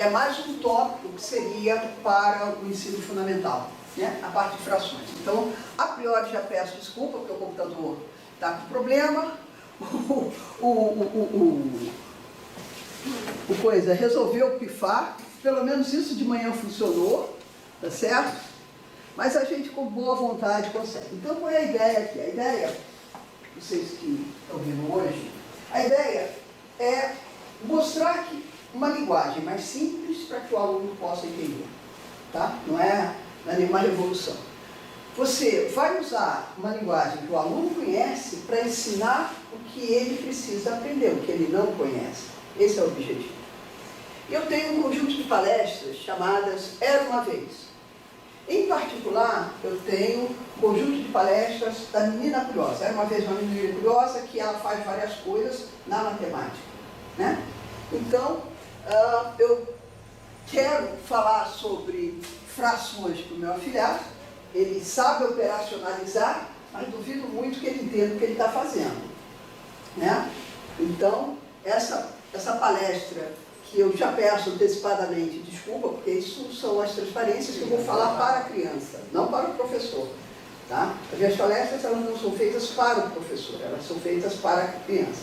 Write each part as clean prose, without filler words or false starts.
é mais um tópico que seria para o ensino fundamental, né? A parte de frações. Então, a priori já peço desculpa, porque o computador está com problema, o coisa resolveu pifar, pelo menos isso de manhã funcionou, tá certo? Mas a gente com boa vontade consegue. Então, qual é a ideia aqui? A ideia, vocês que estão vendo hoje, a ideia é mostrar que uma linguagem mais simples para que o aluno possa entender, tá? Não é nenhuma revolução. Você vai usar uma linguagem que o aluno conhece para ensinar o que ele precisa aprender, o que ele não conhece. Esse é o objetivo. Eu tenho um conjunto de palestras chamadas Era Uma Vez. Em particular, eu tenho um conjunto de palestras da Menina Curiosa. Era uma vez uma menina curiosa que ela faz várias coisas na matemática, né? Então, eu quero falar sobre frações para o meu afilhado. Ele sabe operacionalizar, mas duvido muito que ele entenda o que ele está fazendo, né? Então, essa palestra, que eu já peço antecipadamente desculpa, porque isso são as transparências que eu vou falar para a criança, não para o professor, tá? As minhas palestras, elas não são feitas para o professor, elas são feitas para a criança.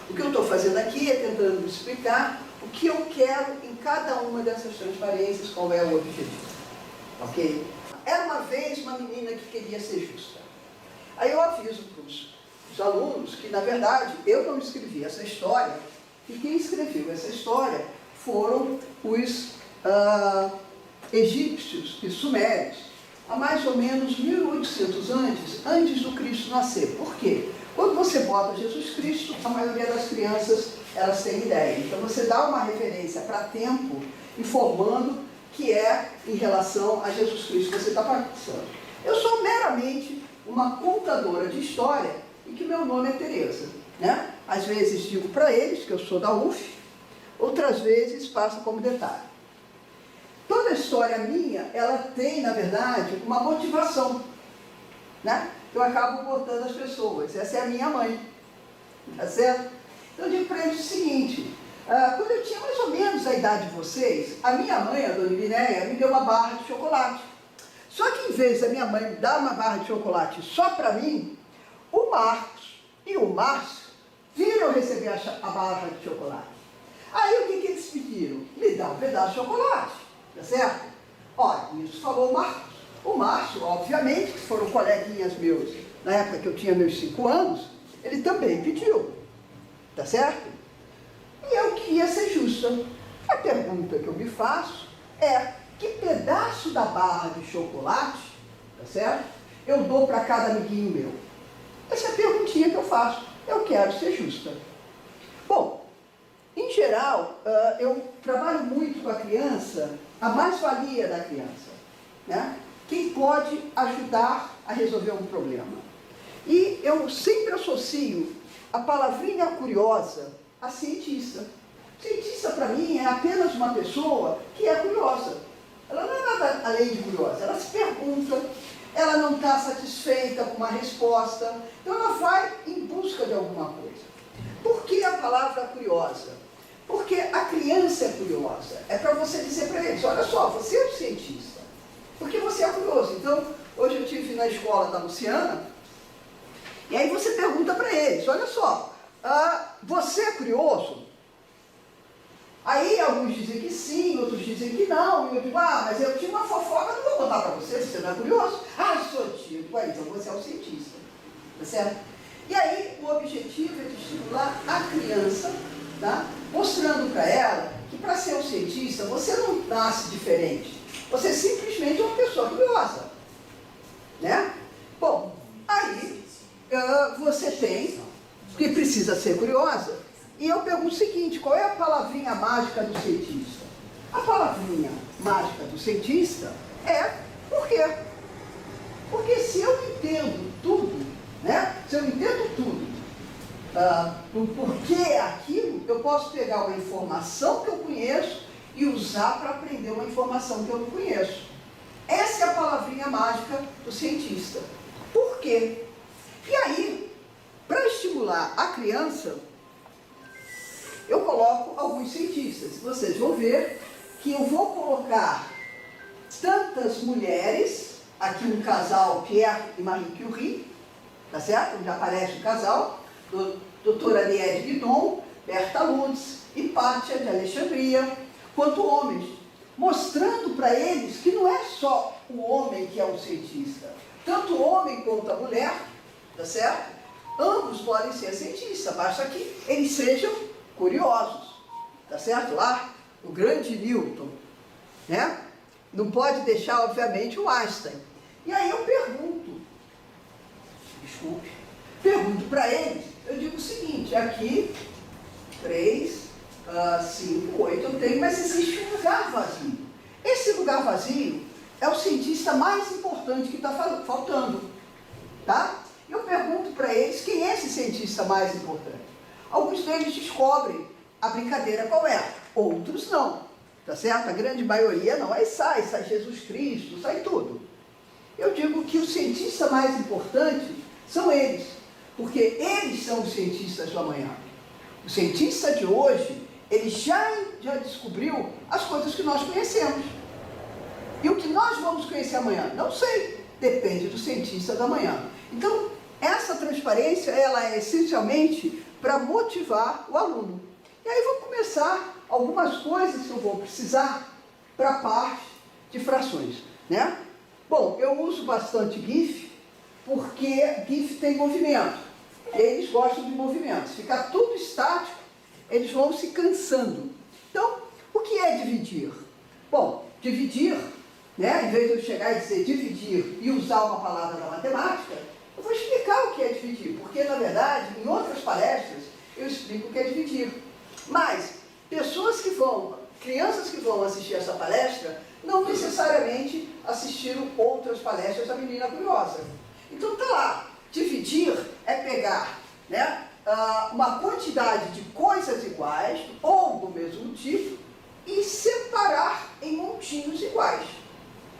O que eu estou fazendo aqui é tentando explicar o que eu quero em cada uma dessas transparências, qual é o objetivo, ok? Era uma vez uma menina que queria ser justa. Aí eu aviso para os alunos que, na verdade, eu não escrevi essa história, e quem escreveu essa história foram os egípcios e sumérios, há mais ou menos 1800 antes do Cristo nascer. Por quê? Quando você bota Jesus Cristo, a maioria das crianças, elas têm ideia. Então você dá uma referência para tempo, informando que é em relação a Jesus Cristo que você está passando. Eu sou meramente uma contadora de história e que meu nome é Tereza, né? Às vezes digo para eles que eu sou da UF, outras vezes passo como detalhe. Toda a história minha, ela tem, na verdade, uma motivação, né? Eu acabo botando as pessoas. Essa é a minha mãe, tá certo? Então eu digo para eles o seguinte, quando eu tinha mais ou menos a idade de vocês, a minha mãe, a dona Irineia, me deu uma barra de chocolate. Só que em vez da minha mãe me dar uma barra de chocolate só para mim, o Marcos e o Márcio viram receber a barra de chocolate. Aí o que eles pediram? Me dá um pedaço de chocolate, tá certo? Olha, isso falou o Marcos. O Márcio, obviamente, que foram coleguinhas meus, na época que eu tinha meus 5 anos, ele também pediu, tá certo? E eu queria ser justa. A pergunta que eu me faço é, que pedaço da barra de chocolate, tá certo? Eu dou para cada amiguinho meu? Essa é a perguntinha que eu faço. Eu quero ser justa. Bom, em geral, eu trabalho muito com a criança, a mais-valia da criança, né? Quem pode ajudar a resolver um problema. E eu sempre associo a palavrinha curiosa a cientista. Cientista, para mim, é apenas uma pessoa que é curiosa. Ela não é nada além de curiosa. Ela se pergunta, ela não está satisfeita com uma resposta, então ela vai em busca de alguma coisa. Por que a palavra curiosa? Porque a criança é curiosa. É para você dizer para eles, olha só, você é um cientista, porque você é curioso. Então, hoje eu estive na escola da Luciana, e aí você pergunta para eles, olha só, você é curioso? Aí alguns dizem que sim, outros dizem que não, e eu digo, mas eu tinha uma fofoca, não vou contar para você, você não é curioso? Sou tio. Eu digo, então você é um cientista, tá certo? E aí o objetivo é de estimular a criança, tá? Mostrando para ela que para ser um cientista você não nasce diferente, você simplesmente é uma pessoa curiosa, né? Bom, aí você tem que precisa ser curiosa. E eu pergunto o seguinte, qual é a palavrinha mágica do cientista? A palavrinha mágica do cientista é por quê? Porque se eu entendo tudo, né? Se eu entendo tudo, o porquê é aquilo, eu posso pegar uma informação que eu conheço e usar para aprender uma informação que eu não conheço. Essa é a palavrinha mágica do cientista. Por quê? E aí, para estimular a criança, eu coloco alguns cientistas. Vocês vão ver que eu vou colocar tantas mulheres, aqui um casal, Pierre e Marie Curie, tá certo? Onde aparece o casal, doutora Ariadne Guidon, Berta Lutz, Hipátia de Alexandria, quanto homens, mostrando para eles que não é só o homem que é um cientista, tanto o homem quanto a mulher, tá certo? Ambos podem ser cientistas, basta que eles sejam curiosos, tá certo? Lá, o grande Newton, né? Não pode deixar, obviamente, o Einstein. E aí eu pergunto para eles, eu digo o seguinte, aqui, 3, 5, 8 eu tenho, mas existe um lugar vazio. Esse lugar vazio é o cientista mais importante que está faltando, tá? Eu pergunto para eles quem é esse cientista mais importante. Alguns deles descobrem a brincadeira qual é, outros não, tá certo? A grande maioria não, aí sai Jesus Cristo, sai tudo. Eu digo que o cientista mais importante são eles, porque eles são os cientistas do amanhã. O cientista de hoje, ele já descobriu as coisas que nós conhecemos. E o que nós vamos conhecer amanhã? Não sei, depende do cientista da manhã. Então, essa transparência, ela é essencialmente para motivar o aluno. E aí vou começar algumas coisas que eu vou precisar para a parte de frações, né? Bom, eu uso bastante GIF, porque GIF tem movimento. Eles gostam de movimento. Se ficar tudo estático, eles vão se cansando. Então, o que é dividir? Bom, dividir, né, em vez de eu chegar e dizer dividir e usar uma palavra da matemática, eu vou explicar o que é dividir, porque, na verdade, em outras palestras, eu explico o que é dividir. Mas, crianças que vão assistir essa palestra, não necessariamente assistiram outras palestras da Menina Curiosa. Então, tá lá, dividir é pegar, né, uma quantidade de coisas iguais, ou do mesmo tipo, e separar em montinhos iguais.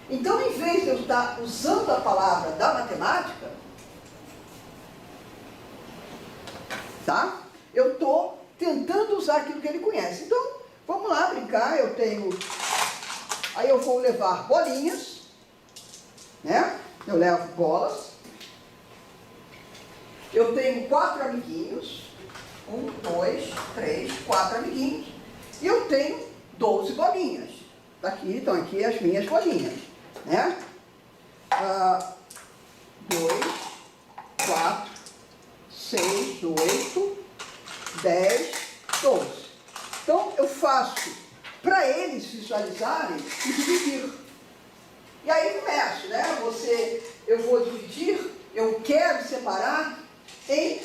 Então, em vez de eu estar usando a palavra da matemática, tá? Eu estou tentando usar aquilo que ele conhece. Então, vamos lá brincar, aí eu vou levar bolinhas, né? Eu levo bolas. Eu tenho 4 amiguinhos, 1, 2, 3, 4 amiguinhos, e eu tenho 12 bolinhas. Daqui estão aqui as minhas bolinhas, né? 2, 4, 6, 8, 10, 12. Então, eu faço para eles visualizarem e dividir. E aí começo, né? Eu vou dividir, eu quero separar em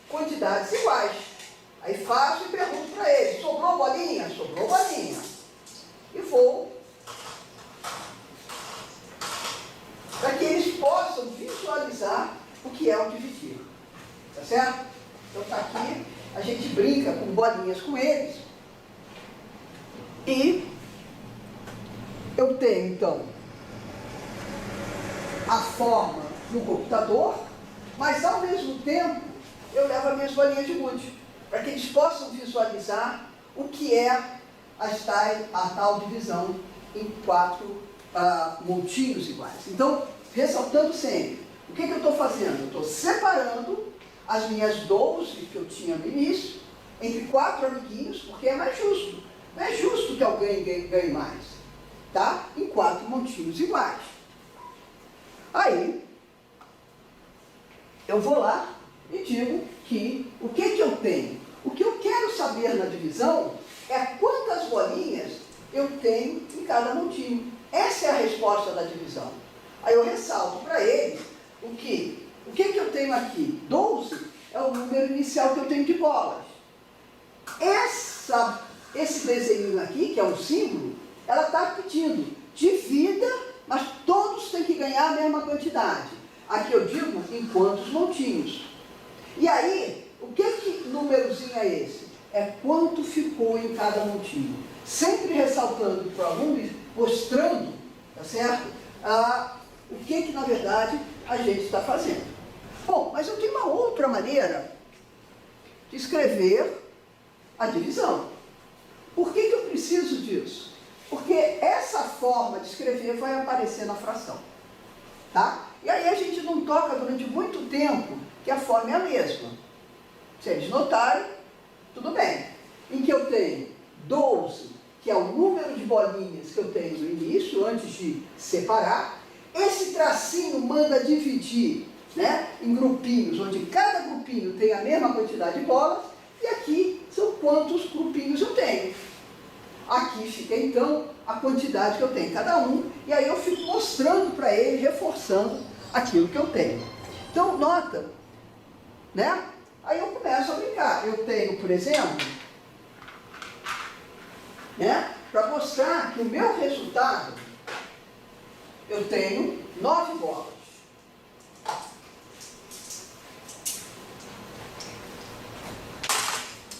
quantidades iguais. Aí faço e pergunto para eles, sobrou bolinha? Sobrou bolinha. E vou, para que eles possam visualizar o que é o dividir. Tá certo? Então tá aqui, a gente brinca com bolinhas com eles. E eu tenho, então, a forma no computador, mas ao mesmo tempo eu levo as minhas bolinhas de gude, para que eles possam visualizar o que é a tal divisão em 4 montinhos iguais. Então, ressaltando sempre, o que eu estou fazendo? Eu estou separando as minhas 12 que eu tinha no início entre 4 amiguinhos, porque é mais justo. Não é justo que alguém ganhe mais, tá? Em 4 montinhos iguais. Aí, eu vou lá e digo que o que eu tenho? O que eu quero saber na divisão é quantas bolinhas eu tenho em cada montinho. Essa é a resposta da divisão. Aí eu ressalto para eles o que eu tenho aqui? 12 é o número inicial que eu tenho de bolas. Esse desenho aqui, que é um símbolo, ela está pedindo divida, mas todos têm que ganhar a mesma quantidade. Aqui eu digo em quantos montinhos. E aí, o que númerozinho é esse? É quanto ficou em cada montinho. Sempre ressaltando para o aluno, mostrando, tá certo? O que na verdade a gente está fazendo. Bom, mas eu tenho uma outra maneira de escrever a divisão. Por que eu preciso disso? Porque essa forma de escrever vai aparecer na fração. Tá? E aí a gente não toca durante muito tempo que a forma é a mesma. Se eles notarem, tudo bem. Em que eu tenho 12, que é o número de bolinhas que eu tenho no início, antes de separar. Esse tracinho manda dividir, né, em grupinhos, onde cada grupinho tem a mesma quantidade de bolas, e aqui são quantos grupinhos eu tenho. Aqui fica então a quantidade que eu tenho em cada um, e aí eu fico mostrando para ele, reforçando aquilo que eu tenho. Então, nota, né? Aí eu começo a brincar. Eu tenho, por exemplo, né, para mostrar que o meu resultado, eu tenho 9 bolas.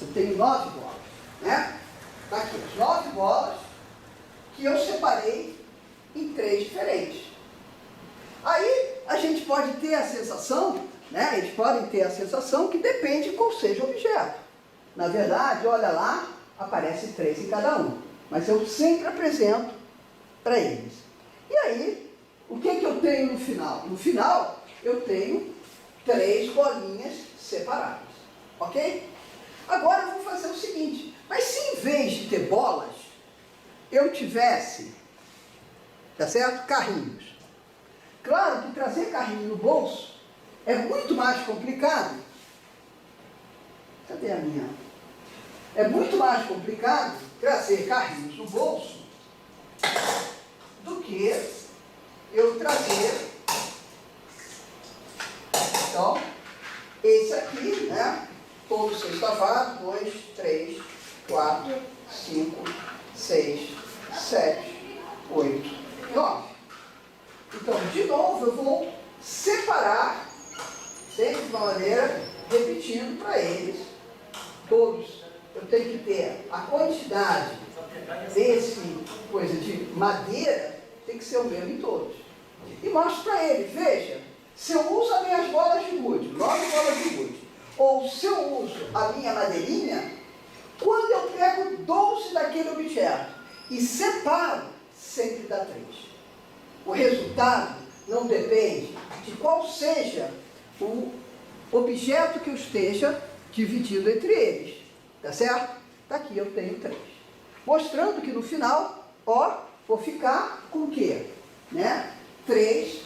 Eu tenho 9 bolas, né? Tá aqui, as 9 bolas que eu separei em 3 diferentes. Aí a gente pode ter a sensação, né? Eles podem ter a sensação que depende qual seja o objeto. Na verdade, olha lá, aparece 3 em cada um. Mas eu sempre apresento para eles. E aí, o que eu tenho no final? No final, eu tenho 3 bolinhas separadas. Ok? Agora eu vou fazer o seguinte. Mas se em vez de ter bolas, eu tivesse, tá certo? Carrinhos. Claro que trazer carrinho no bolso é muito mais complicado. Cadê a minha? É muito mais complicado trazer carrinhos no bolso do que eu trazer. Então, esse aqui, né? Todo sextavado, 2, 3, 4, 5, 6, 7, 8, 9. Então, de novo, eu vou separar, sempre de uma maneira, repetindo para eles, todos. Eu tenho que ter a quantidade desse coisa de madeira, tem que ser o mesmo em todos. E mostro para ele, veja, se eu uso as minhas bolas de gude, 9 bolas de gude, ou se eu uso a minha madeirinha, quando eu pego 12 daquele objeto e separo, sempre dá 3. O resultado não depende de qual seja o objeto que eu esteja dividindo entre eles. Tá certo? Tá aqui, eu tenho 3. Mostrando que no final, ó, vou ficar com o quê? Né? 3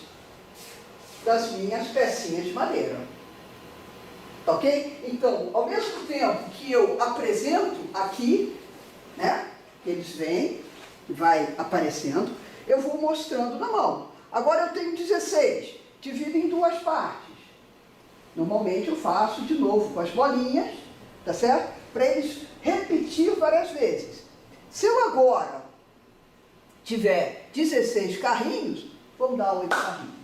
das minhas pecinhas de madeira. Ok? Então, ao mesmo tempo que eu apresento aqui, né? Eles vêm, vai aparecendo, eu vou mostrando na mão. Agora eu tenho 16, divido em 2 partes. Normalmente eu faço de novo com as bolinhas, tá certo? Para eles repetir várias vezes. Se eu agora tiver 16 carrinhos, vamos dar 8 carrinhos.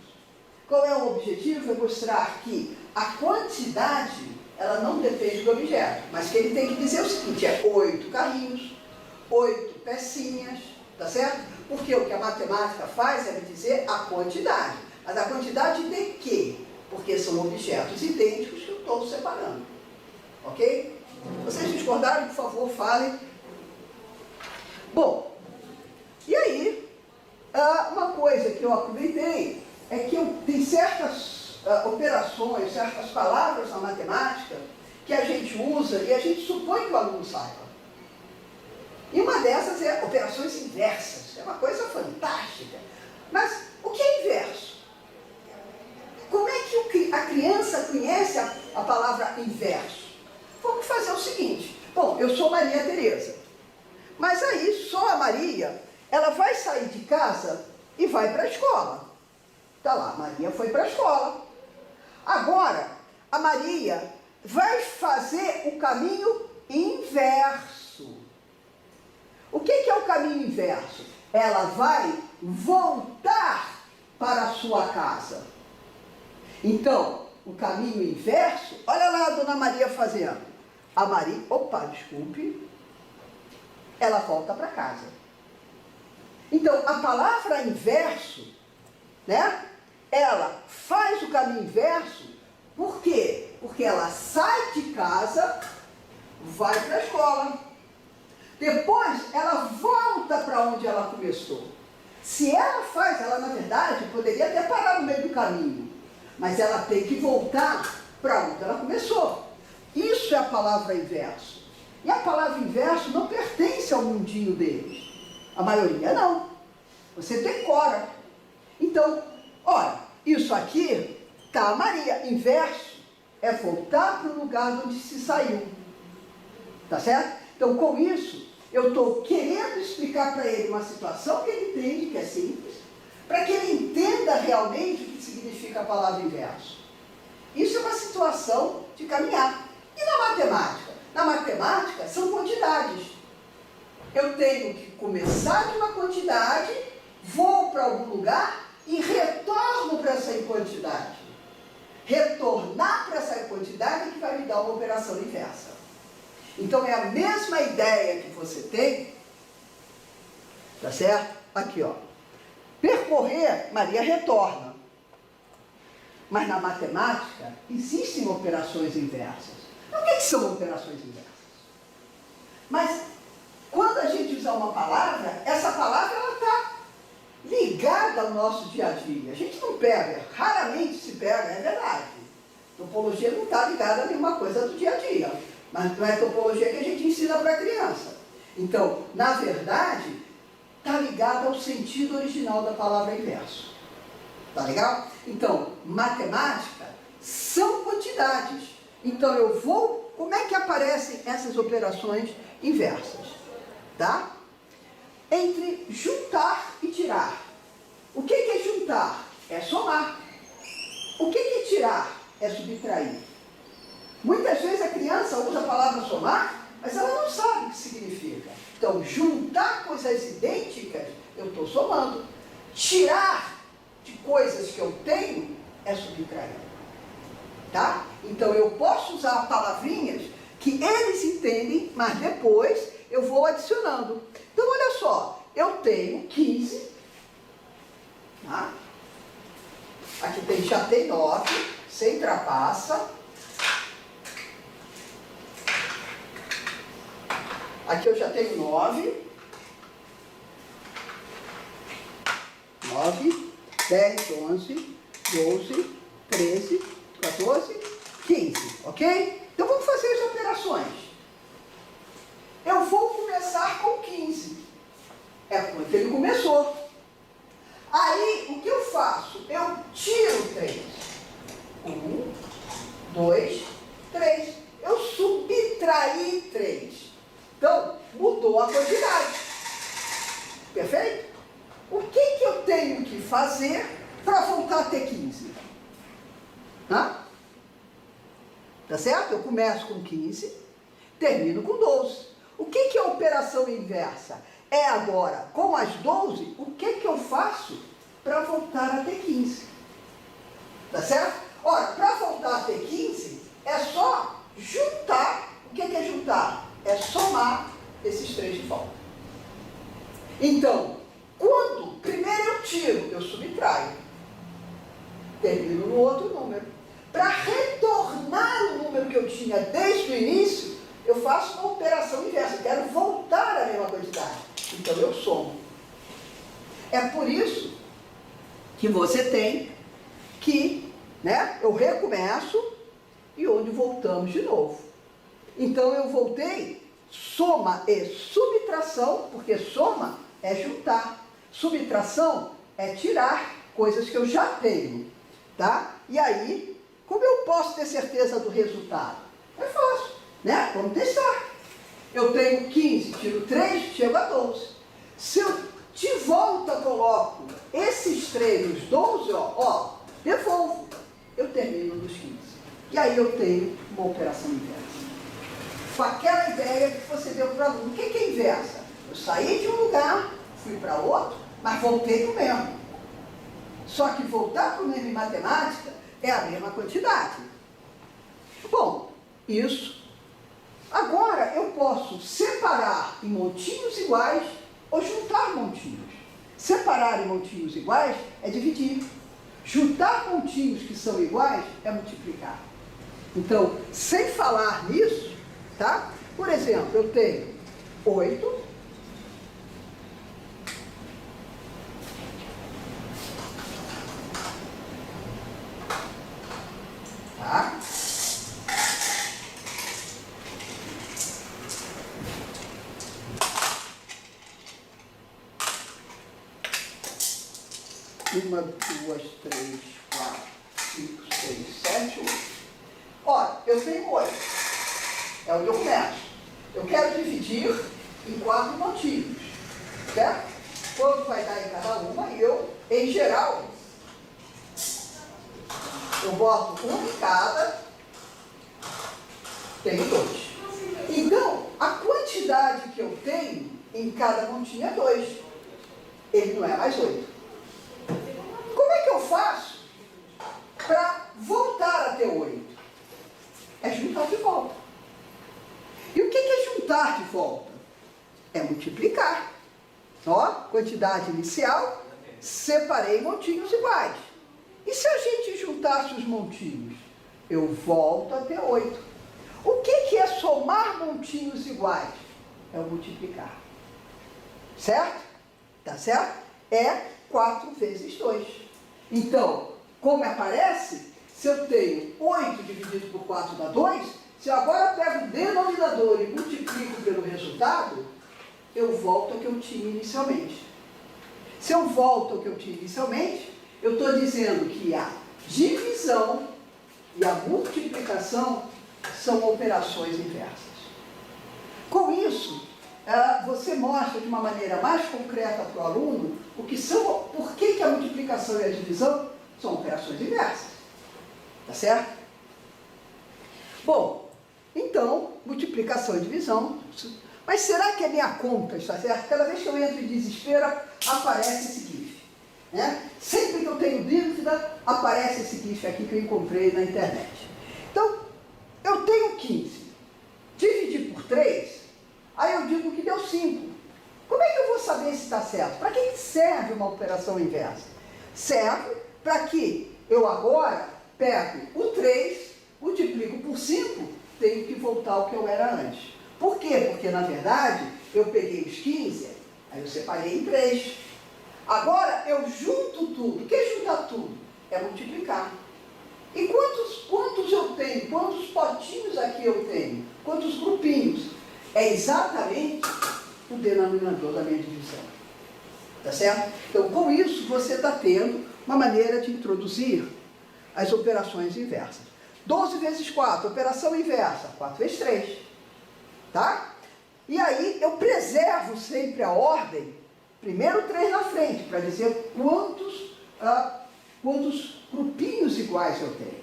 Qual é o objetivo? É mostrar que a quantidade, ela não depende do objeto, mas que ele tem que dizer o seguinte, é 8 carrinhos, 8 pecinhas, tá certo? Porque o que a matemática faz é me dizer a quantidade. Mas a quantidade de quê? Porque são objetos idênticos que eu estou separando. Ok? Vocês discordaram, por favor, falem. Bom, e aí, uma coisa que eu aproveitei é que tem certas operações, certas palavras na matemática que a gente usa e a gente supõe que o aluno saiba. E uma dessas é operações inversas. É uma coisa fantástica. Mas o que é inverso? Como é que a criança conhece a palavra inverso? Vamos fazer o seguinte. Bom, eu sou Maria Tereza. Mas aí só a Maria, ela vai sair de casa e vai para a escola. Tá lá, Maria foi para a escola. Agora, a Maria vai fazer o caminho inverso. O que é o caminho inverso? Ela vai voltar para a sua casa. Então, o caminho inverso, olha lá a Dona Maria fazendo. A Maria, opa, desculpe, ela volta para casa. Então, a palavra inverso, né? Ela faz o caminho inverso, por quê? Porque ela sai de casa, vai para a escola. Depois, ela volta volta para onde ela começou. Se ela faz, ela na verdade poderia até parar no meio do caminho, mas ela tem que voltar para onde ela começou. Isso é a palavra inverso. E a palavra inverso não pertence ao mundinho deles. A maioria não. Você decora. Então, olha, isso aqui tá a Maria. Inverso é voltar para o lugar onde se saiu. Tá certo? Então, com isso, eu estou querendo explicar para ele uma situação que ele entende, que é simples, para que ele entenda realmente o que significa a palavra inverso. Isso é uma situação de caminhar. E na matemática? Na matemática, são quantidades. Eu tenho que começar de uma quantidade, vou para algum lugar e retorno para essa quantidade. Retornar para essa quantidade é que vai me dar uma operação inversa. Então, é a mesma ideia que você tem, tá certo? Aqui, ó. Percorrer, Maria retorna. Mas na matemática, existem operações inversas. O que são operações inversas? Mas, quando a gente usa uma palavra, essa palavra, ela está ligada ao nosso dia a dia. A gente não pega, raramente se pega, é verdade. Topologia não está ligada a nenhuma coisa do dia a dia. Mas não é topologia que a gente ensina para a criança. Então, na verdade, está ligada ao sentido original da palavra inverso. Tá legal? Então, matemática são quantidades. Então, eu vou... Como é que aparecem essas operações inversas? Tá? Entre juntar e tirar. O que é juntar? É somar. O que é tirar? É subtrair. Muitas vezes a criança usa a palavra somar, mas ela não sabe o que significa. Então, juntar coisas idênticas, eu estou somando. Tirar de coisas que eu tenho é subtrair. Tá? Então, eu posso usar palavrinhas que eles entendem, mas depois eu vou adicionando. Então, olha só, eu tenho 15, tá? Aqui já tem 9, você ultrapassa. Aqui eu já tenho 9, 10, 11, 12, 13, 14, 15, ok? Então vamos fazer as operações. Eu vou começar com 15. É quando ele começou. Aí, o que eu faço? Eu tiro 3. 1, 2, 3. Eu subtraí 3. Então, mudou a quantidade. Perfeito? O que eu tenho que fazer para voltar a ter 15? Tá certo? Eu começo com 15, termino com 12. O que é a operação inversa? É agora, com as 12, o que eu faço para voltar a ter 15? Tá certo? Ora, para voltar a ter 15, é só juntar. O que é juntar? É somar esses 3 de volta. Então, quando primeiro eu tiro, eu subtraio. Termino no outro número. Para retornar o número que eu tinha desde o início, eu faço uma operação inversa. Eu quero voltar à mesma quantidade. Então, eu somo. É por isso que você tem que, né, eu recomeço e onde voltamos de novo. Então, eu voltei, soma e subtração, porque soma é juntar. Subtração é tirar coisas que eu já tenho, tá? E aí, como eu posso ter certeza do resultado? É fácil, né? Vamos testar. Eu tenho 15, tiro 3, chego a 12. Se eu de volta coloco esses 3 nos 12, ó, devolvo. Eu termino nos 15. E aí eu tenho uma operação inversa. Com aquela ideia que você deu para o aluno. O que é inversa? Eu saí de um lugar, fui para outro, mas voltei para o mesmo. Só que voltar para o mesmo em matemática é a mesma quantidade. Bom, isso. Agora eu posso separar em montinhos iguais ou juntar montinhos. Separar em montinhos iguais é dividir. Juntar montinhos que são iguais é multiplicar. Então, sem falar nisso, tá? Por exemplo, eu tenho 8 1, 2, 3, 4, 5, 6, 7, 8. Olha, eu tenho 8. É onde eu começo. Eu quero dividir em 4 montinhos. Certo? Quanto vai dar em cada uma? Eu, em geral, eu boto um em cada, tenho 2. Então, a quantidade que eu tenho em cada montinho é 2. Ele não é mais 8. Como é que eu faço para voltar a ter 8? É juntar de volta. E o que é juntar de volta? É multiplicar. Ó, quantidade inicial, separei montinhos iguais. E se a gente juntasse os montinhos? Eu volto a ter 8. O que é somar montinhos iguais? É o multiplicar. Certo? Tá certo? É 4 vezes 2. Então, como aparece, se eu tenho 8 dividido por 4 dá 2, se eu agora pego o denominador e multiplico pelo resultado, eu volto ao que eu tinha inicialmente. Se eu volto ao que eu tinha inicialmente, eu estou dizendo que a divisão e a multiplicação são operações inversas. Com isso, você mostra de uma maneira mais concreta para o aluno o que são, por que a multiplicação e a divisão são operações inversas. Tá certo? Bom, então, multiplicação e divisão. Mas será que a minha conta está certa? Cada vez que eu entro em desespero, aparece esse GIF. Né? Sempre que eu tenho dúvida, aparece esse GIF aqui que eu encontrei na internet. Então, eu tenho 15. Dividir por 3, aí eu digo que deu 5. Como é que eu vou saber se está certo? Para que serve uma operação inversa? Serve para que eu agora pego o 3, multiplico por 5, tenho que voltar ao que eu era antes. Por quê? Porque, na verdade, eu peguei os 15, aí eu separei em 3. Agora, eu junto tudo. O que é juntar tudo? É multiplicar. E quantos eu tenho? Quantos potinhos aqui eu tenho? Quantos grupinhos? É exatamente o denominador da minha divisão. Tá certo? Então, com isso, você está tendo uma maneira de introduzir as operações inversas. 12 vezes 4, operação inversa, 4 vezes 3. Tá? E aí, eu preservo sempre a ordem, primeiro 3 na frente, para dizer quantos grupinhos iguais eu tenho.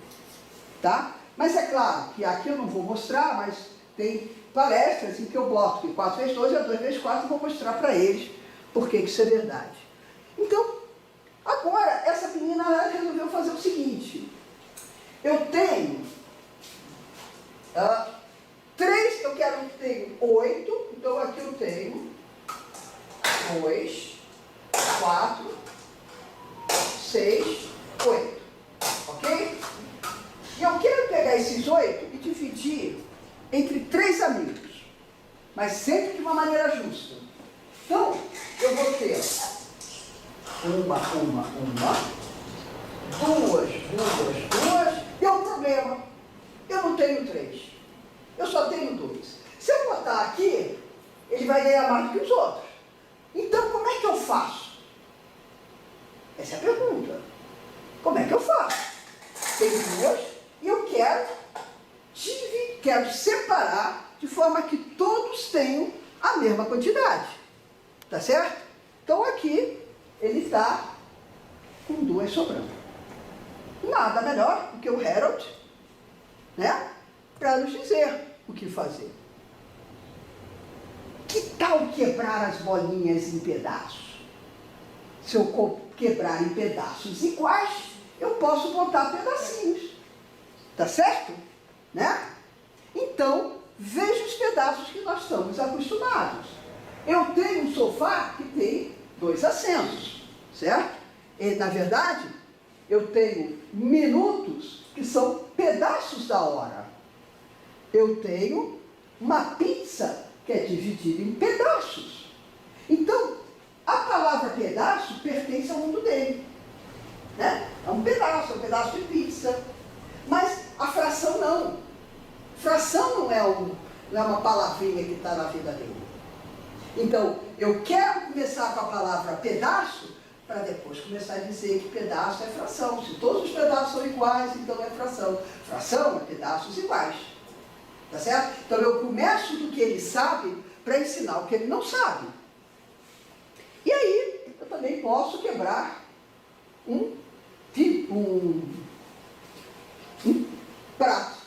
Tá? Mas é claro que aqui eu não vou mostrar, mas tem palestras em que eu boto que 4 vezes 2 é 2 vezes 4 e vou mostrar para eles por que isso é verdade. Então, agora, essa menina resolveu fazer o seguinte. Eu tenho 3, eu tenho 8, então aqui eu tenho 2, 4, 6, 8. Ok? E eu quero pegar esses 8 e dividir entre 3 amigos, mas sempre de uma maneira justa. Então, eu vou ter uma, duas. E é um problema. Eu não tenho 3. Eu só tenho 2. Se eu botar aqui, ele vai ganhar mais do que os outros. Então, como é que eu faço? Essa é a pergunta. Como é que eu faço? Tenho 2 e eu quero separar de forma que todos tenham a mesma quantidade. Tá certo? Então, aqui, ele está com 2 sobrando. Nada melhor do que o Harold, né? Para nos dizer o que fazer. Que tal quebrar as bolinhas em pedaços? Se eu quebrar em pedaços iguais, eu posso botar pedacinhos. Tá certo? Né? Então, veja os pedaços que nós estamos acostumados. Eu tenho um sofá que tem 2 assentos, certo? E, na verdade, eu tenho minutos que são pedaços da hora. Eu tenho uma pizza que é dividida em pedaços. Então, a palavra pedaço pertence ao mundo dele. Né? É um pedaço de pizza. Mas a fração não. Fração não é uma palavrinha que está na vida dele. Então, eu quero começar com a palavra pedaço para depois começar a dizer que pedaço é fração. Se todos os pedaços são iguais, então é fração. Fração é pedaços iguais. Tá certo? Então eu começo do que ele sabe para ensinar o que ele não sabe. E aí, eu também posso quebrar um prato.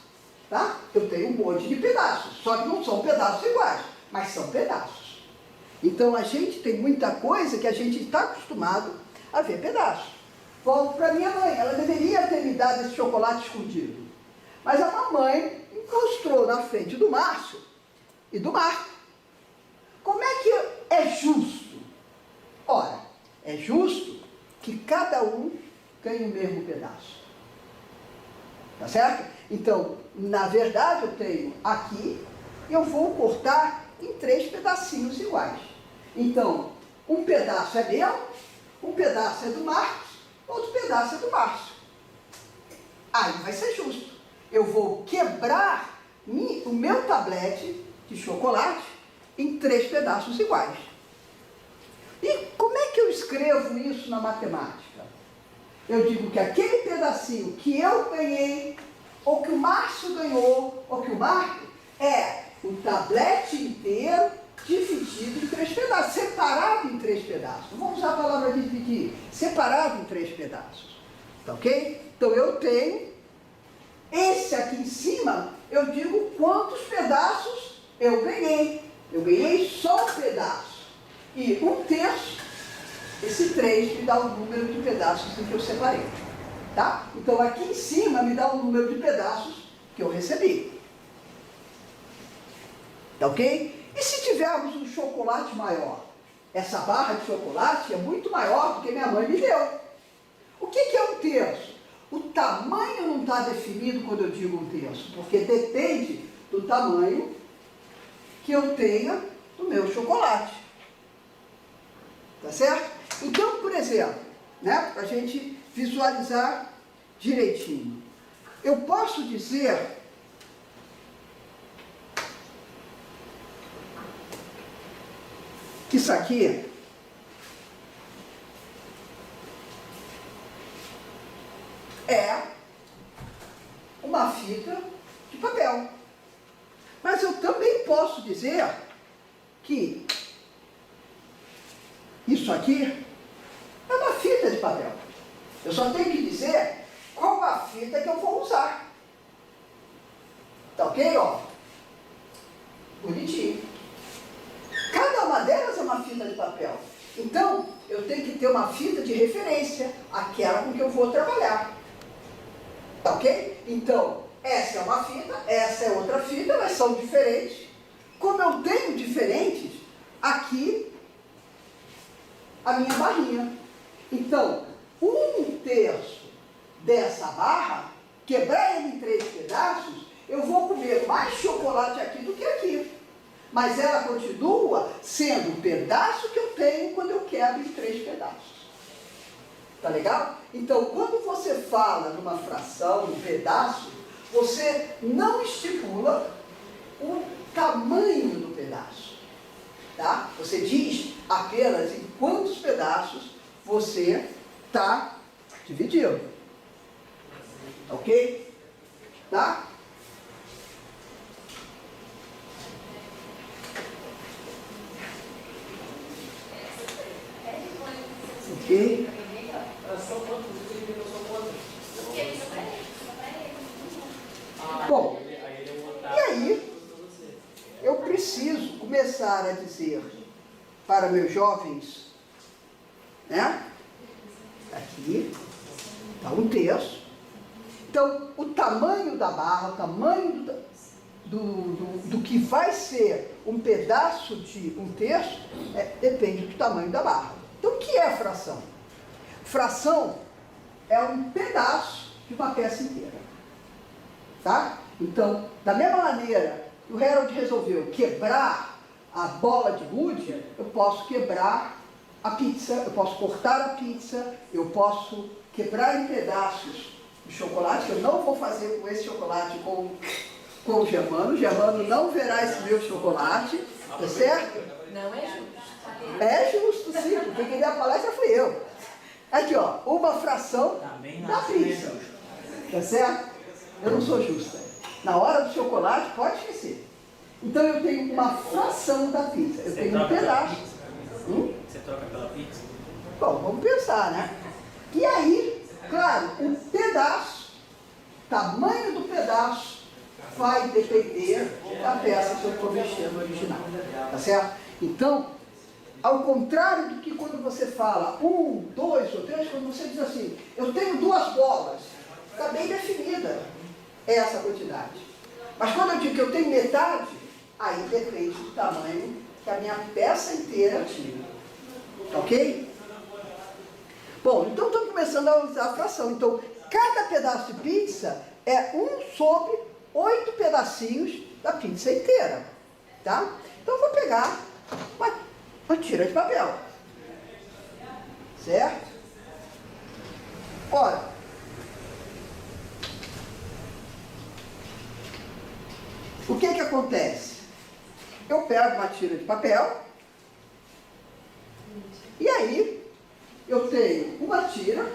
Tá? Eu tenho um monte de pedaços, só que não são pedaços iguais, mas são pedaços. Então a gente tem muita coisa que a gente está acostumado a ver pedaços. Volto para minha mãe, ela deveria ter me dado esse chocolate escondido. Mas a mamãe encostrou na frente do Márcio e do Marco. Como é que é justo? Ora, é justo que cada um ganhe o mesmo pedaço. Tá certo? Então, na verdade, eu tenho aqui, eu vou cortar em 3 pedacinhos iguais. Então, um pedaço é meu, um pedaço é do Marcos, outro pedaço é do Márcio. Aí vai ser justo. Eu vou quebrar o meu tablete de chocolate em 3 pedaços iguais. E como é que eu escrevo isso na matemática? Eu digo que aquele pedacinho que eu ganhei, ou que o Márcio ganhou, ou que o Marco, é o tablete inteiro dividido em 3 pedaços, separado em 3 pedaços. Vamos usar a palavra dividir, separado em 3 pedaços. Tá ok? Então eu tenho, esse aqui em cima, eu digo quantos pedaços eu ganhei. Eu ganhei só um pedaço. E 1/3, esse 3 me dá o número de pedaços em que eu separei. Tá? Então aqui em cima me dá o número de pedaços que eu recebi. Tá ok? E se tivermos um chocolate maior? Essa barra de chocolate é muito maior do que minha mãe me deu. O que é 1/3? O tamanho não está definido quando eu digo 1/3, porque depende do tamanho que eu tenha do meu chocolate. Tá certo? Então, por exemplo, né, para a gente visualizar direitinho, eu posso dizer que isso aqui é uma fita de papel. Mas eu também posso dizer que isso aqui é uma fita de papel. Eu só tenho que dizer qual a fita que eu vou usar. Tá ok? Ó. Bonitinho. Cada uma delas é uma fita de papel. Então, eu tenho que ter uma fita de referência, aquela com que eu vou trabalhar. Tá ok? Então, essa é uma fita, essa é outra fita, elas são diferentes. Como eu tenho diferentes, aqui a minha barrinha. Então, 1/3 dessa barra, quebrar ele em 3 pedaços, eu vou comer mais chocolate aqui do que aqui. Mas ela continua sendo o pedaço que eu tenho quando eu quebro em 3 pedaços. Tá legal? Então, quando você fala numa fração, num pedaço, você não estipula o tamanho do pedaço. Tá? Você diz apenas em quantos pedaços você está dividindo. Ok? Tá? Ok? Bom, e aí eu preciso começar a dizer para meus jovens, né? Aqui está 1/3. Então, o tamanho da barra, o tamanho do que vai ser um pedaço de 1/3, depende do tamanho da barra. Então, o que é fração? Fração é um pedaço de uma peça inteira. Tá? Então, da mesma maneira que o Harold resolveu quebrar a bola de gude, eu posso quebrar a pizza, eu posso cortar a pizza, eu posso quebrar em pedaços o chocolate, que eu não vou fazer com esse chocolate com o Germano. O Germano não verá esse meu chocolate, tá certo? Não é justo. É justo, sim, porque quem deu a palestra fui eu. Aqui, ó, uma fração Também da não é pizza. justo. Tá certo? Eu não sou justa. Na hora do chocolate, pode esquecer. Então eu tenho uma fração da pizza. Eu Você tenho um troca pela pedaço. pizza? Hum? Você troca pela pizza? Bom, vamos pensar, né? E aí, claro, o pedaço, tamanho do pedaço, vai depender da peça que eu estou mexendo original. Tá certo? Então, ao contrário do que quando você fala 1, 2 ou 3, quando você diz assim, eu tenho 2 bolas, está bem definida essa quantidade. Mas quando eu digo que eu tenho metade, aí depende do tamanho que a minha peça inteira tinha. Ok? Bom, então estou começando a usar a fração. Então, cada pedaço de pizza é 1 sobre 8 pedacinhos da pizza inteira. Tá? Então, eu vou pegar uma tira de papel. Certo? Ora, o que acontece? Eu pego uma tira de papel e aí eu tenho uma tira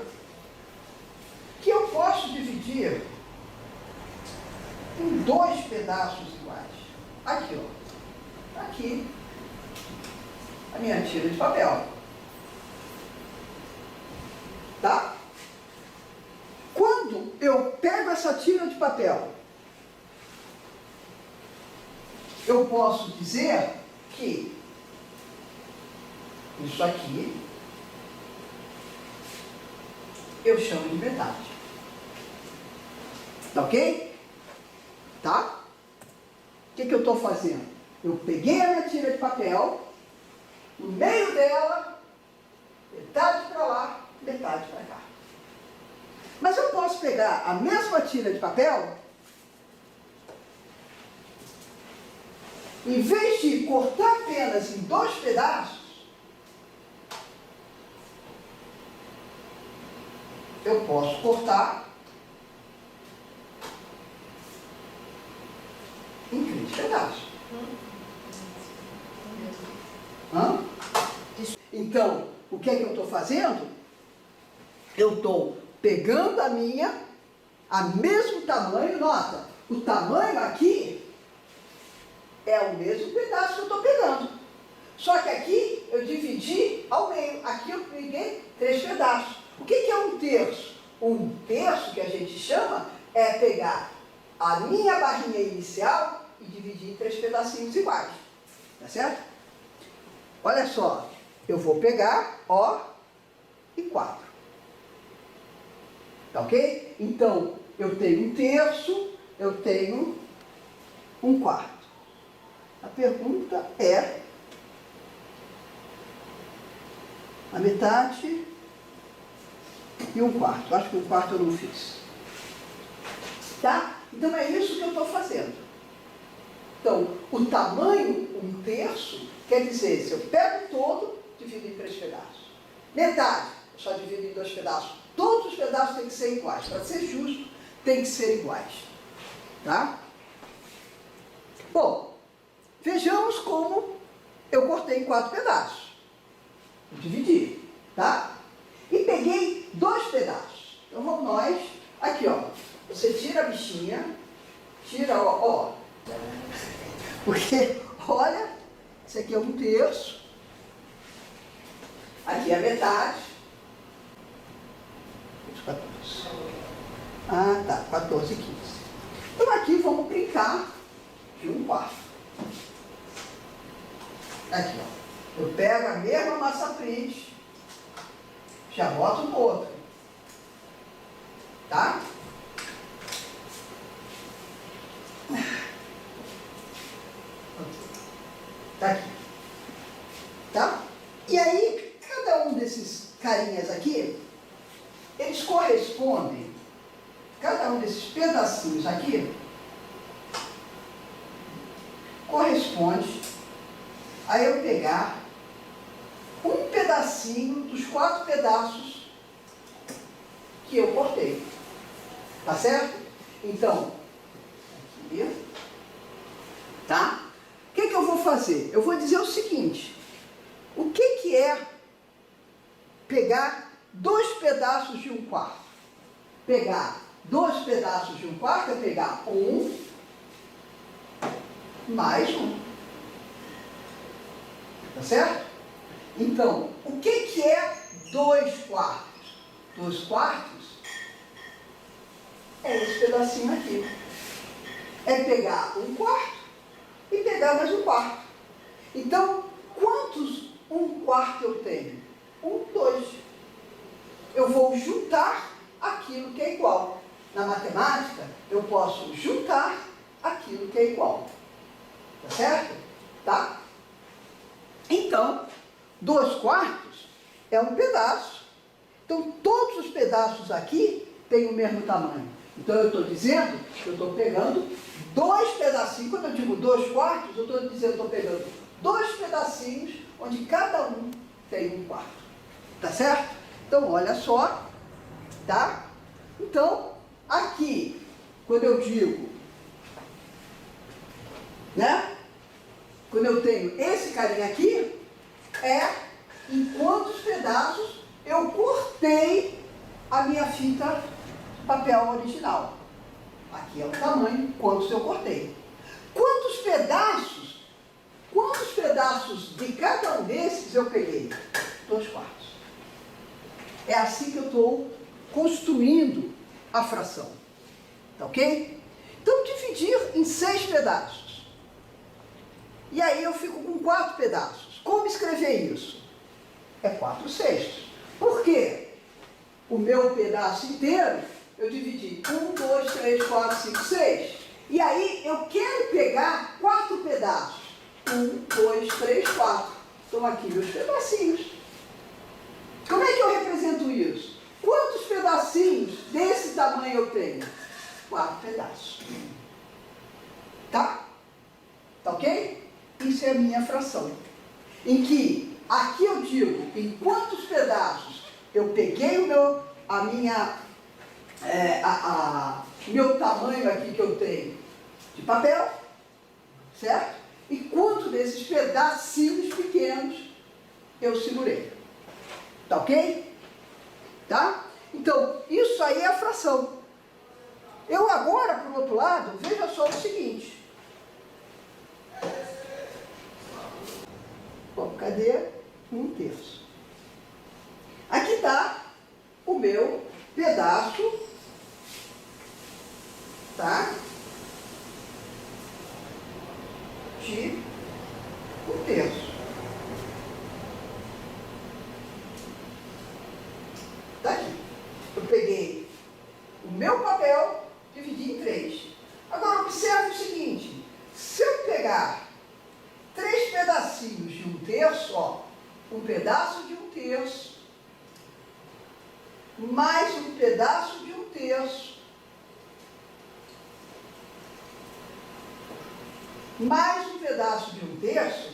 que eu posso dividir em 2 pedaços iguais. Aqui, ó. Aqui, a minha tira de papel. Tá? Quando eu pego essa tira de papel, eu posso dizer que isso aqui eu chamo de metade. Tá ok? Tá? O que eu estou fazendo? Eu peguei a minha tira de papel, no meio dela, metade para lá, metade para cá. Mas eu posso pegar a mesma tira de papel, em vez de cortar apenas em 2 pedaços, eu posso cortar em 3 pedaços. Hã? Então, o que é que eu estou fazendo? Eu estou pegando a mesmo tamanho, nota, o tamanho aqui é o mesmo pedaço que eu estou pegando. Só que aqui eu dividi ao meio, aqui eu peguei 3 pedaços. O que é 1/3? 1/3, que a gente chama, é pegar a minha barrinha inicial e dividir em 3 pedacinhos iguais. Tá certo? Olha só, eu vou pegar, ó, e 4. Tá ok? Então, eu tenho 1/3, eu tenho 1/4. A pergunta é a metade e 1/4. Acho que 1/4 eu não fiz. Tá? Então é isso que eu estou fazendo. Então, o tamanho 1/3 quer dizer, se eu pego todo, divido em 3 pedaços. Metade, eu só divido em 2 pedaços. Todos os pedaços têm que ser iguais. Para ser justo, tem que ser iguais. Tá? Bom, vejamos como eu cortei em 4 pedaços. Eu dividi, tá? E peguei 2 pedaços. Então vamos nós, aqui ó, você tira a bichinha, tira, ó, porque, olha, isso aqui é 1/3, aqui é a metade, 14. Ah, tá, 14 e 15. Então aqui vamos brincar de 1/4. Aqui, ó. Eu pego a mesma massa print, já boto no outro. Tá? Tá aqui. Tá? E aí, cada um desses carinhas aqui, eles correspondem, cada um desses pedacinhos aqui, corresponde a eu pegar um pedacinho dos 4 pedaços que eu cortei. Tá certo? Então, aqui, tá? O que eu vou fazer? Eu vou dizer o seguinte: o que é pegar 2 pedaços de 1/4. Pegar 2 pedaços de 1/4 é pegar 1 mais 1. Tá certo? Então, o que é 2/4? 2/4 é esse pedacinho aqui. É pegar 1/4 e pegar mais 1/4. Então, quantos 1/4 eu tenho? 2. Eu vou juntar aquilo que é igual. Na matemática, eu posso juntar aquilo que é igual. Tá certo? Tá? Então, 2/4 é um pedaço. Então, todos os pedaços aqui têm o mesmo tamanho. Então, eu estou dizendo que eu estou pegando 2 pedacinhos. Quando eu digo 2/4, eu estou dizendo que estou pegando 2 pedacinhos, onde cada um tem 1/4. Tá certo? Então, olha só. Tá? Então, aqui, quando eu digo, né? Quando eu tenho esse carinha aqui, é em quantos pedaços eu cortei a minha fita papel original. Aqui é o tamanho, quantos eu cortei. Quantos pedaços de cada um desses eu peguei? 2/4. É assim que eu estou construindo a fração. Tá ok? Então, dividir em 6 pedaços. E aí eu fico com 4 pedaços. Como escrever isso? É 4/6. Por quê? O meu pedaço inteiro, eu dividi 1, 2, 3, 4, 5, 6. E aí eu quero pegar 4 pedaços. 1, 2, 3, 4. Estão aqui meus pedacinhos. Como é que eu represento isso? Quantos pedacinhos desse tamanho eu tenho? 4 pedaços. Tá? Tá ok? Isso é a minha fração. Em que aqui eu digo em quantos pedaços eu peguei o meu tamanho aqui que eu tenho de papel, certo? E quanto desses pedacinhos pequenos eu segurei. Tá ok? Tá? Então, isso aí é a fração. Eu agora, por outro lado, veja só o seguinte. Bom, cadê 1/3? Aqui está o meu pedaço, tá? De 1/3. Tá aqui. Eu peguei o meu papel, dividi em 3. Agora, observe o seguinte. Se eu pegar 3 pedacinhos de 1/3, ó, um pedaço de 1/3, mais um pedaço de 1/3, mais um pedaço de 1/3,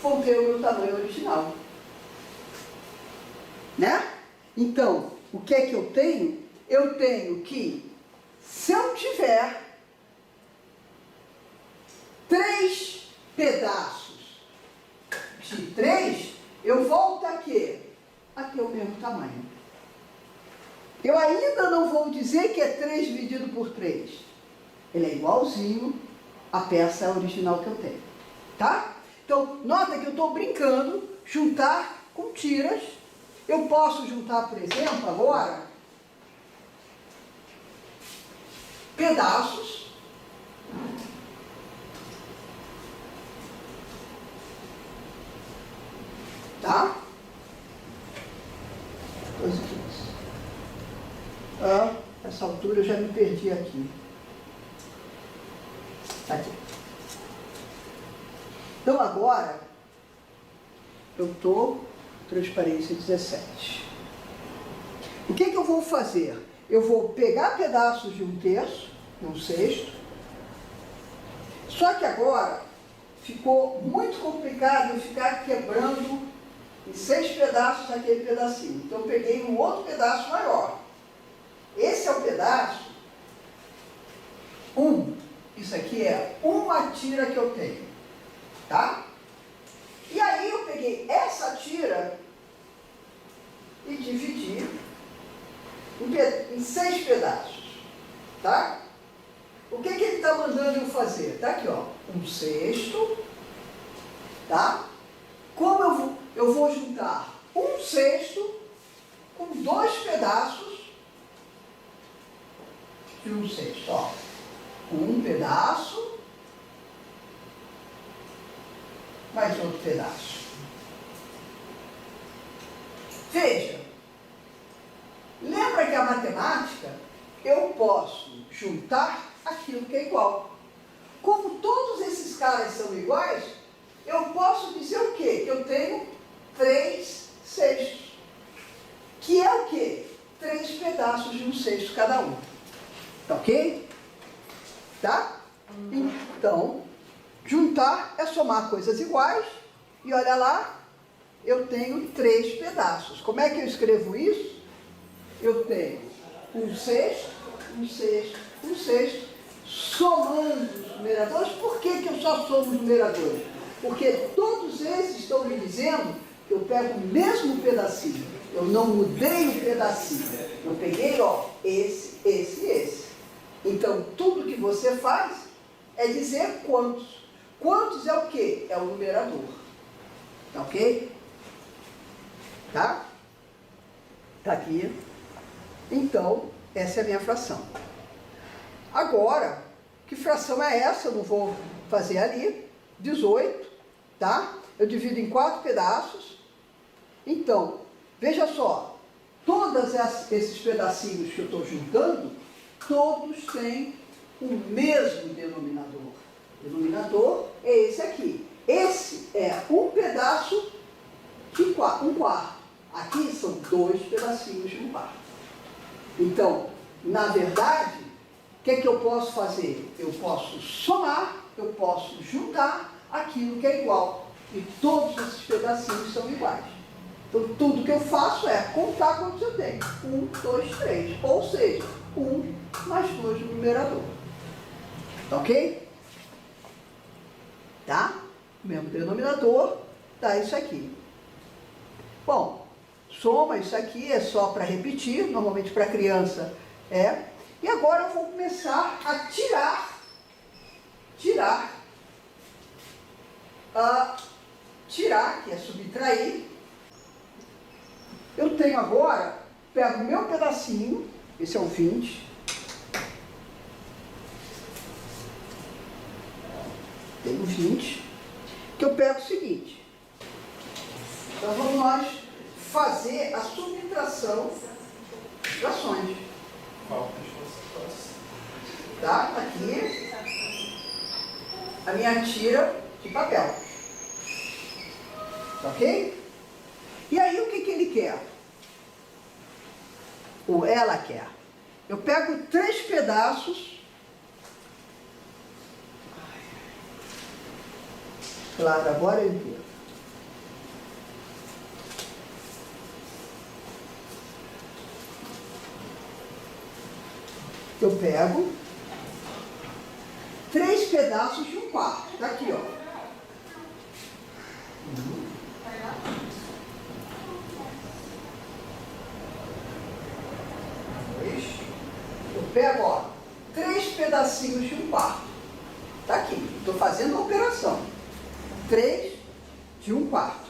vão ter o meu tamanho original. Né? Então, o que é que eu tenho? Eu tenho que, se eu tiver 3 pedaços de 3, eu volto aqui a ter o mesmo tamanho. Eu ainda não vou dizer que é 3 dividido por 3. Ele é igualzinho à peça original que eu tenho. Tá? Então, nota que eu estou brincando, juntar com tiras. Eu posso juntar, por exemplo, agora, pedaços tá? 12, 15. Essa altura eu já me perdi aqui. Aqui. Então agora eu estou transparência 17. O que eu vou fazer? Eu vou pegar pedaços de 1/3, 1/6. Só que agora ficou muito complicado eu ficar quebrando em 6 pedaços aquele pedacinho. Então eu peguei um outro pedaço maior. Esse é o pedaço 1 Isso aqui é uma tira que eu tenho, tá? E aí eu peguei essa tira e dividi em 6 pedaços, tá? O que ele está mandando eu fazer? Tá aqui, ó, 1/6, tá? Como eu vou juntar 1/6 com 2 pedaços de 1/6, ó. Um pedaço, mais outro pedaço. Veja, lembra que a matemática, eu posso juntar aquilo que é igual. Como todos esses caras são iguais, eu posso dizer o quê? Que eu tenho 3/6. Que é o quê? 3 pedaços de 1/6 cada um. Tá ok? Tá? Então, juntar é somar coisas iguais. E olha lá, eu tenho 3 pedaços. Como é que eu escrevo isso? Eu tenho 1/6, 1/6, 1/6, somando os numeradores. Por que eu só somo os numeradores? Porque todos esses estão me dizendo que eu pego o mesmo pedacinho. Eu não mudei o pedacinho. Eu peguei, ó, esse, esse e esse. Então, tudo que você faz é dizer quantos. Quantos é o quê? É o numerador. Tá ok? Tá? Tá aqui. Então, essa é a minha fração. Agora, que fração é essa? Eu não vou fazer ali. 18, tá? Eu divido em 4 pedaços. Então, veja só. Todos esses pedacinhos que eu estou juntando, todos têm o mesmo denominador. O denominador é esse aqui. Esse é um pedaço de um quarto. Aqui são 2 pedacinhos de um quarto. Então, na verdade, o que eu posso fazer? Eu posso somar, eu posso juntar aquilo que é igual. E todos esses pedacinhos são iguais. Então, tudo que eu faço é contar quantos eu tenho. 1, 2, 3. Ou seja, 1 mais 2 no numerador. Tá ok? Tá? O mesmo denominador dá isso aqui. Bom, soma isso aqui é só para repetir, normalmente para criança é. E agora eu vou começar a tirar, que é subtrair. Eu tenho agora, pego o meu pedacinho, esse é o 20. Tenho 20, que eu pego o seguinte. Então vamos nós fazer a subtração de frações. Tá? Aqui a minha tira de papel. Ok? E aí o que ele quer? Ou ela quer? Eu pego 3 pedaços. Claro, agora eu entendo. Eu pego 3 pedaços de um quarto. Tá aqui, ó. Eu pego, ó, 3 pedacinhos de um quarto. Tá aqui. Estou fazendo a operação. 3 de um quarto.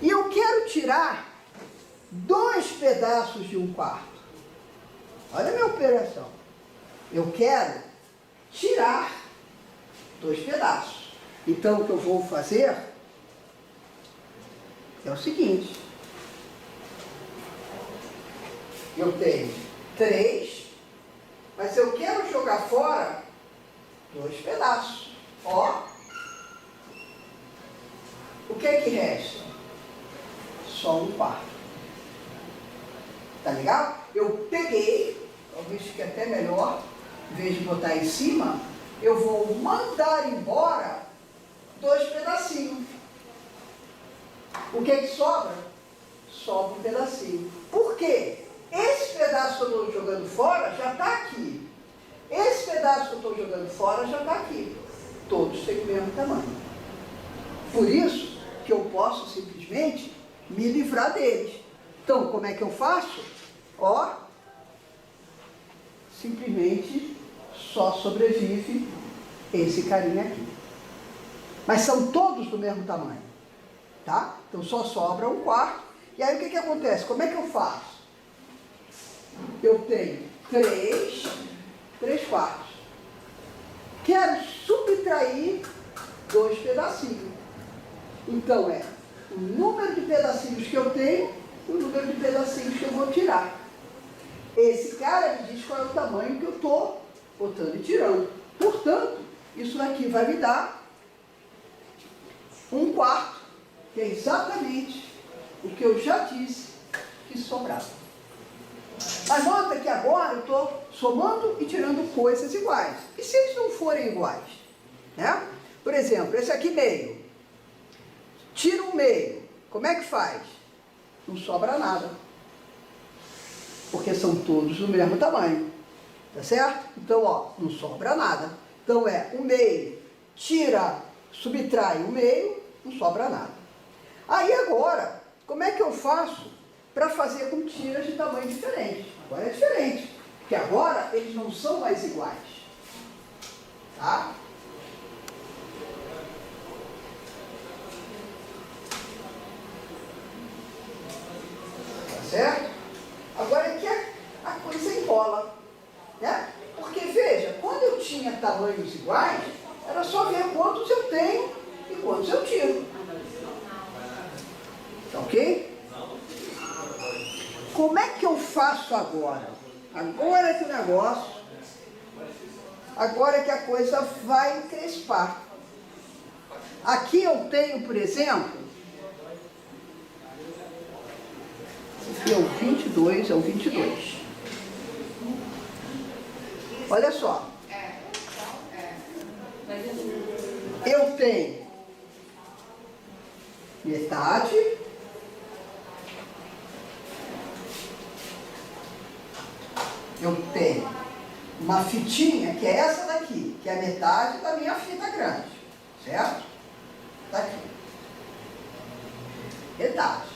E eu quero tirar 2 pedaços de um quarto. Olha a minha operação. Eu quero tirar 2 pedaços. Então, o que eu vou fazer é o seguinte. Eu tenho 3, mas eu quero jogar fora 2 pedaços. Ó. O que é que resta? Só um quarto. Tá legal? Eu peguei, talvez fique até melhor, em vez de botar em cima, eu vou mandar embora 2 pedacinhos. O que é que sobra? Sobra um pedacinho. Por quê? Esse pedaço que eu estou jogando fora já está aqui. Esse pedaço estou jogando fora já está aqui. Todos têm o mesmo tamanho. Por isso que eu posso simplesmente me livrar deles. Então, como é que eu faço? Ó, simplesmente só sobrevive esse carinha aqui. Mas são todos do mesmo tamanho, tá? Então só sobra um quarto. E aí o que acontece? Como é que eu faço? Eu tenho 3 quartos. Quero subtrair 2 pedacinhos. Então é o número de pedacinhos que eu tenho e o número de pedacinhos que eu vou tirar. Esse cara me diz qual é o tamanho que eu estou botando e tirando. Portanto, isso daqui vai me dar um quarto, que é exatamente o que eu já disse que sobrava. Mas nota que agora eu estou somando e tirando coisas iguais. E se eles não forem iguais? Né? Por exemplo, esse aqui meio. Tira um meio. Como é que faz? Não sobra nada. Porque são todos do mesmo tamanho. Tá certo? Então, ó, não sobra nada. Então é o meio. Subtrai o meio, não sobra nada. Aí agora, como é que eu faço para fazer com tiras de tamanho diferente? Agora é diferente. Porque agora eles não são mais iguais. Tá? Certo? Agora é que a coisa embola, né? Porque, veja, quando eu tinha tamanhos iguais, era só ver quantos eu tenho e quantos eu tiro. Tá ok? Como é que eu faço agora? Agora é que o negócio, agora é que a coisa vai encrespar. Aqui eu tenho, por exemplo, aqui é o 22, é o 22. Olha só. Eu tenho metade, eu tenho uma fitinha, que é essa daqui, que é a metade da minha fita grande, certo? Tá aqui. Metade.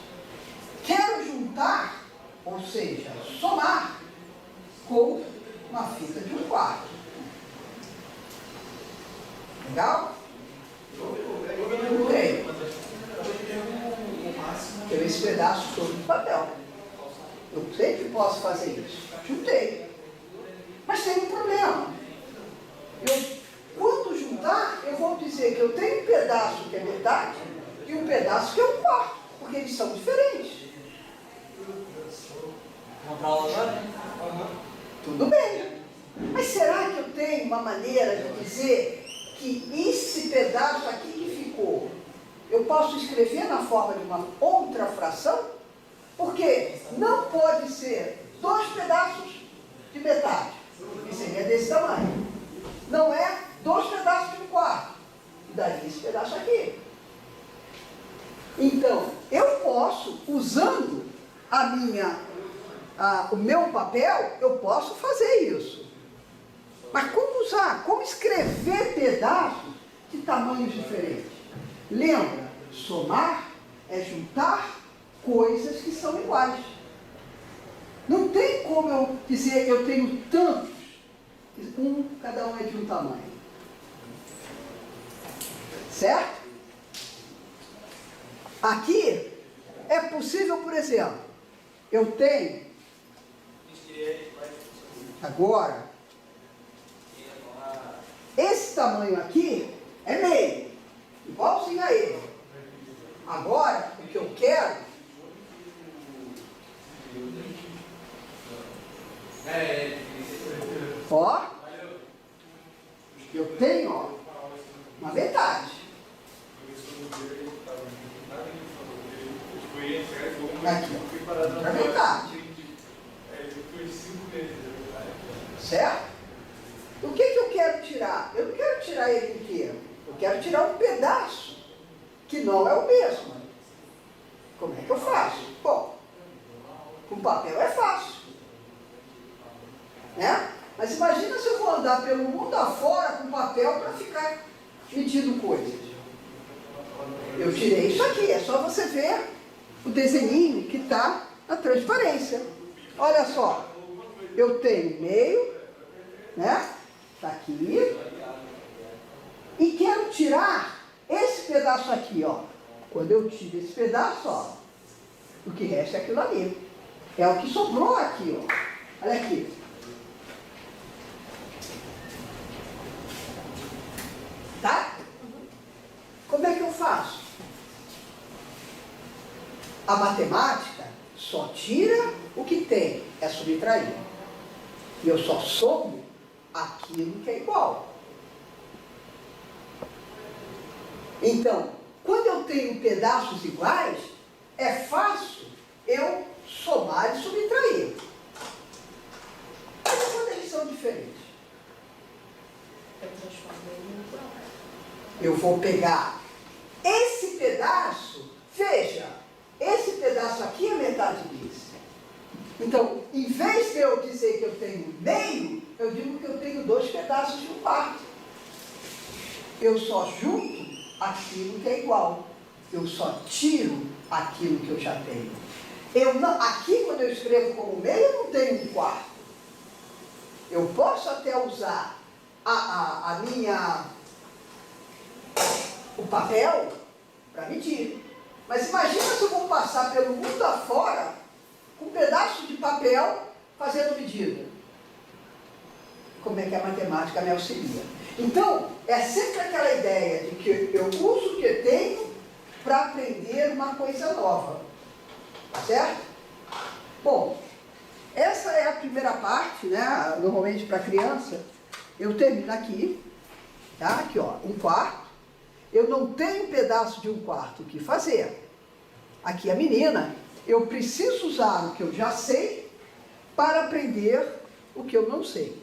Quero juntar, ou seja, somar com uma fita de 1/4. Legal? Juntei. Tenho esse pedaço todo de papel. Eu sempre posso fazer isso. Juntei. Mas tem um problema. Quando juntar, eu vou dizer que eu tenho um pedaço que é metade e um pedaço que é 1/4, porque eles são diferentes. Tudo bem. Mas será que eu tenho uma maneira de dizer que esse pedaço aqui que ficou, eu posso escrever na forma de uma outra fração? Porque não pode ser 2 pedaços de metade, que seria desse tamanho. Não é 2 pedaços de 1/4, e daí esse pedaço aqui. Então, eu posso, usando o meu papel, eu posso fazer isso. Mas como usar? Como escrever pedaços de tamanhos diferentes? Lembra, somar é juntar coisas que são iguais. Não tem como eu dizer eu tenho tantos, cada um é de um tamanho. Certo? Aqui é possível, por exemplo, eu tenho agora esse tamanho aqui é meio, igualzinho a ele. Agora, o que eu quero ó, eu tenho, ó, uma metade. Aqui, ó, outra metade. Certo? O que eu quero tirar? Eu não quero tirar ele inteiro. Eu quero tirar um pedaço que não é o mesmo. Como é que eu faço? Bom, com papel é fácil. Né? Mas imagina se eu vou andar pelo mundo afora com papel para ficar medindo coisas. Eu tirei isso aqui, é só você ver o desenhinho que está na transparência. Olha só, eu tenho meio, né? Está aqui. E quero tirar esse pedaço aqui, ó. Quando eu tiro esse pedaço, ó, o que resta é aquilo ali. É o que sobrou aqui, ó. Olha aqui. Tá? Como é que eu faço? A matemática só tira o que tem, é subtrair. E eu só somo aquilo que é igual. Então, quando eu tenho pedaços iguais, é fácil eu somar e subtrair. Mas quando eles são diferentes? Eu vou pegar esse pedaço, veja, esse pedaço aqui é metade desse. Então, em vez de eu dizer que eu tenho meio, eu digo que eu tenho 2 pedaços de 1/4. Eu só junto aquilo que é igual. Eu só tiro aquilo que eu já tenho. Aqui, quando eu escrevo como meio, eu não tenho 1/4. Eu posso até usar o papel para medir. Mas imagina se eu vou passar pelo mundo afora com um pedaço de papel fazendo medida. Como é que a matemática me auxilia? Então, é sempre aquela ideia de que eu uso o que eu tenho para aprender uma coisa nova. Tá certo? Bom, essa é a primeira parte, né? Normalmente para criança, eu termino aqui, tá? Aqui, ó, 1/4. Eu não tenho pedaço de 1/4 o que fazer. Aqui a menina, eu preciso usar o que eu já sei para aprender o que eu não sei.